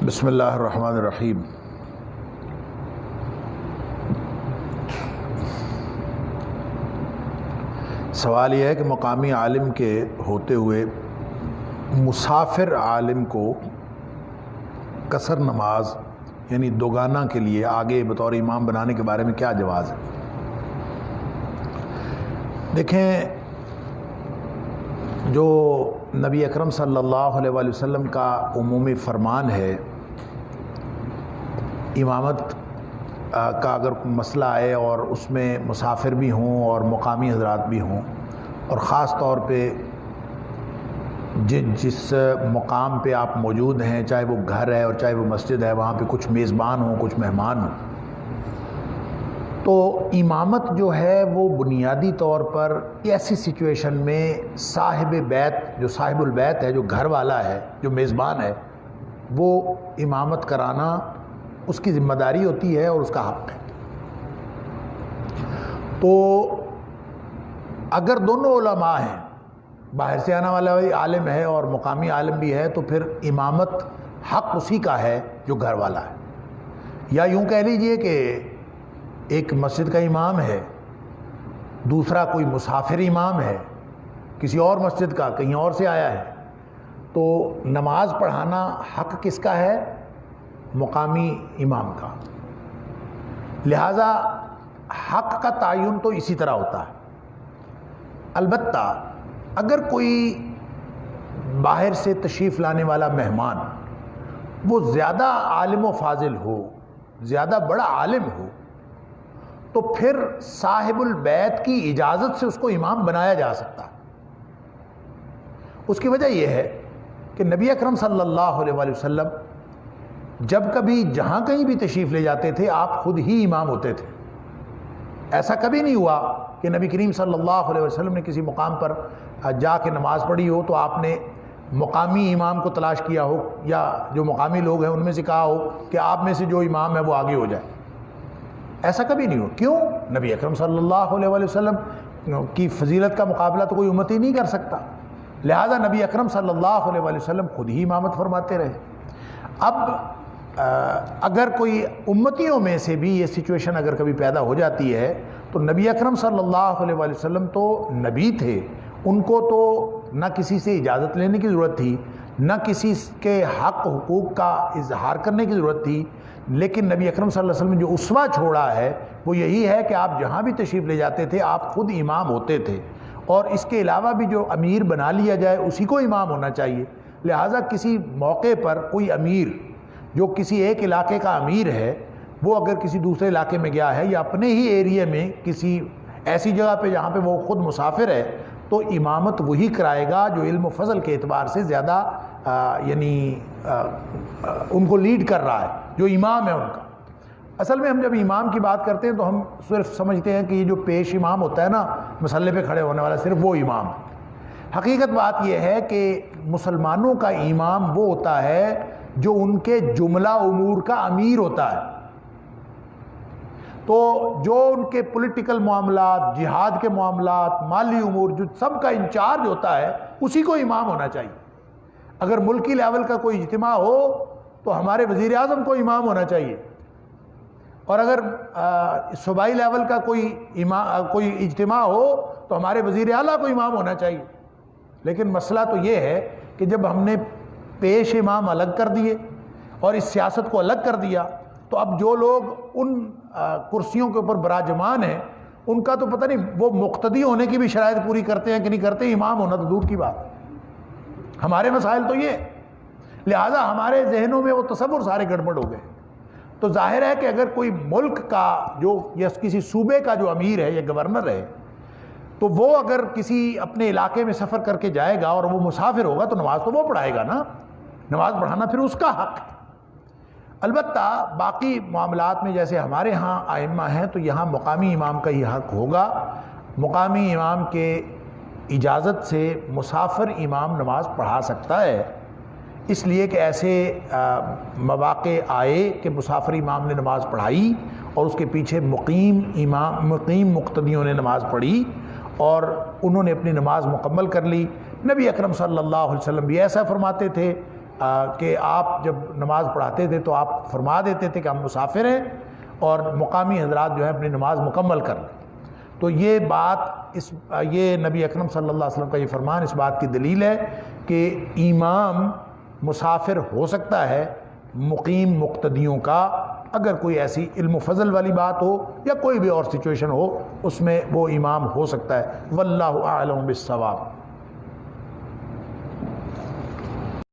بسم اللہ الرحمن الرحیم۔ سوال یہ ہے کہ مقامی عالم کے ہوتے ہوئے مسافر عالم کو قصر نماز یعنی دوگانہ کے لیے آگے بطور امام بنانے کے بارے میں کیا جواز ہے؟ دیکھیں، جو نبی اکرم صلی اللہ علیہ وآلہ وسلم کا عمومی فرمان ہے، امامت کا اگر مسئلہ آئے اور اس میں مسافر بھی ہوں اور مقامی حضرات بھی ہوں، اور خاص طور پہ جس مقام پہ آپ موجود ہیں، چاہے وہ گھر ہے اور چاہے وہ مسجد ہے، وہاں پہ کچھ میزبان ہوں، کچھ مہمان ہوں، تو امامت جو ہے وہ بنیادی طور پر ایسی سچویشن میں صاحب بیت، جو صاحب البیت ہے، جو گھر والا ہے، جو میزبان ہے، وہ امامت کرانا اس کی ذمہ داری ہوتی ہے اور اس کا حق ہے۔ تو اگر دونوں علماء ہیں، باہر سے آنے والا بھی عالم ہے اور مقامی عالم بھی ہے، تو پھر امامت حق اسی کا ہے جو گھر والا ہے۔ یا یوں کہہ لیجئے کہ ایک مسجد کا امام ہے، دوسرا کوئی مسافر امام ہے، کسی اور مسجد کا، کہیں اور سے آیا ہے، تو نماز پڑھانا حق کس کا ہے؟ مقامی امام کا۔ لہذا حق کا تعین تو اسی طرح ہوتا ہے۔ البتہ اگر کوئی باہر سے تشریف لانے والا مہمان وہ زیادہ عالم و فاضل ہو، زیادہ بڑا عالم ہو، تو پھر صاحب البیت کی اجازت سے اس کو امام بنایا جا سکتا ہے۔ اس کی وجہ یہ ہے کہ نبی اکرم صلی اللہ علیہ وآلہ وسلم جب کبھی جہاں کہیں بھی تشریف لے جاتے تھے، آپ خود ہی امام ہوتے تھے۔ ایسا کبھی نہیں ہوا کہ نبی کریم صلی اللہ علیہ وسلم نے کسی مقام پر جا کے نماز پڑھی ہو تو آپ نے مقامی امام کو تلاش کیا ہو، یا جو مقامی لوگ ہیں ان میں سے کہا ہو کہ آپ میں سے جو امام ہے وہ آگے ہو جائے۔ ایسا کبھی نہیں ہو۔ کیوں؟ نبی اکرم صلی اللہ علیہ وآلہ وسلم کی فضیلت کا مقابلہ تو کوئی امتی نہیں کر سکتا، لہذا نبی اکرم صلی اللہ علیہ وآلہ وسلم خود ہی امامت فرماتے رہے۔ اب اگر کوئی امتیوں میں سے بھی یہ سچویشن اگر کبھی پیدا ہو جاتی ہے، تو نبی اکرم صلی اللہ علیہ وآلہ وسلم تو نبی تھے، ان کو تو نہ کسی سے اجازت لینے کی ضرورت تھی، نہ کسی کے حق حقوق کا اظہار کرنے کی ضرورت تھی، لیکن نبی اکرم صلی اللہ علیہ وسلم نے جو اسوہ چھوڑا ہے وہ یہی ہے کہ آپ جہاں بھی تشریف لے جاتے تھے آپ خود امام ہوتے تھے، اور اس کے علاوہ بھی جو امیر بنا لیا جائے اسی کو امام ہونا چاہیے۔ لہٰذا کسی موقع پر کوئی امیر جو کسی ایک علاقے کا امیر ہے، وہ اگر کسی دوسرے علاقے میں گیا ہے یا اپنے ہی ایریے میں کسی ایسی جگہ پہ جہاں پہ وہ خود مسافر ہے، تو امامت وہی کرائے گا جو علم و فضل کے اعتبار سے زیادہ ان کو لیڈ کر رہا ہے، جو امام ہے ان کا۔ اصل میں ہم جب امام کی بات کرتے ہیں تو ہم صرف سمجھتے ہیں کہ یہ جو پیش امام ہوتا ہے نا، مصلی پہ کھڑے ہونے والا، صرف وہ امام ہے۔ حقیقت بات یہ ہے کہ مسلمانوں کا امام وہ ہوتا ہے جو ان کے جملہ امور کا امیر ہوتا ہے۔ تو جو ان کے پولیٹیکل معاملات، جہاد کے معاملات، مالی امور، جو سب کا انچارج ہوتا ہے اسی کو امام ہونا چاہیے۔ اگر ملکی لیول کا کوئی اجتماع ہو تو ہمارے وزیر اعظم کو امام ہونا چاہیے، اور اگر صوبائی لیول کا کوئی اجتماع ہو تو ہمارے وزیر اعلیٰ کو امام ہونا چاہیے۔ لیکن مسئلہ تو یہ ہے کہ جب ہم نے پیش امام الگ کر دیے اور اس سیاست کو الگ کر دیا، تو اب جو لوگ ان کرسیوں کے اوپر براجمان ہیں ان کا تو پتہ نہیں وہ مقتدی ہونے کی بھی شرائط پوری کرتے ہیں کہ نہیں کرتے، امام ہونا تو دور کی بات۔ ہمارے مسائل تو یہ، لہٰذا ہمارے ذہنوں میں وہ تصور سارے گڑبڑ ہو گئے۔ تو ظاہر ہے کہ اگر کوئی ملک کا جو یا کسی صوبے کا جو امیر ہے یا گورنر ہے، تو وہ اگر کسی اپنے علاقے میں سفر کر کے جائے گا اور وہ مسافر ہوگا تو نماز تو وہ پڑھائے گا نا، نماز پڑھانا پھر اس کا حق ہے۔ البتہ باقی معاملات میں جیسے ہمارے ہاں ائمہ ہیں تو یہاں مقامی امام کا ہی حق ہوگا۔ مقامی امام کے اجازت سے مسافر امام نماز پڑھا سکتا ہے، اس لیے کہ ایسے مواقع آئے کہ مسافر امام نے نماز پڑھائی اور اس کے پیچھے مقیم مقتدیوں نے نماز پڑھی اور انہوں نے اپنی نماز مکمل کر لی۔ نبی اکرم صلی اللہ علیہ وسلم بھی ایسا فرماتے تھے کہ آپ جب نماز پڑھاتے تھے تو آپ فرما دیتے تھے کہ ہم مسافر ہیں اور مقامی حضرات جو ہیں اپنی نماز مکمل کر لیں. تو یہ بات یہ نبی اکرم صلی اللہ علیہ وسلم کا یہ فرمان اس بات کی دلیل ہے کہ امام مسافر ہو سکتا ہے مقیم مقتدیوں کا، اگر کوئی ایسی علم و فضل والی بات ہو یا کوئی بھی اور سچویشن ہو اس میں وہ امام ہو سکتا ہے. واللہ اعلم بالصواب.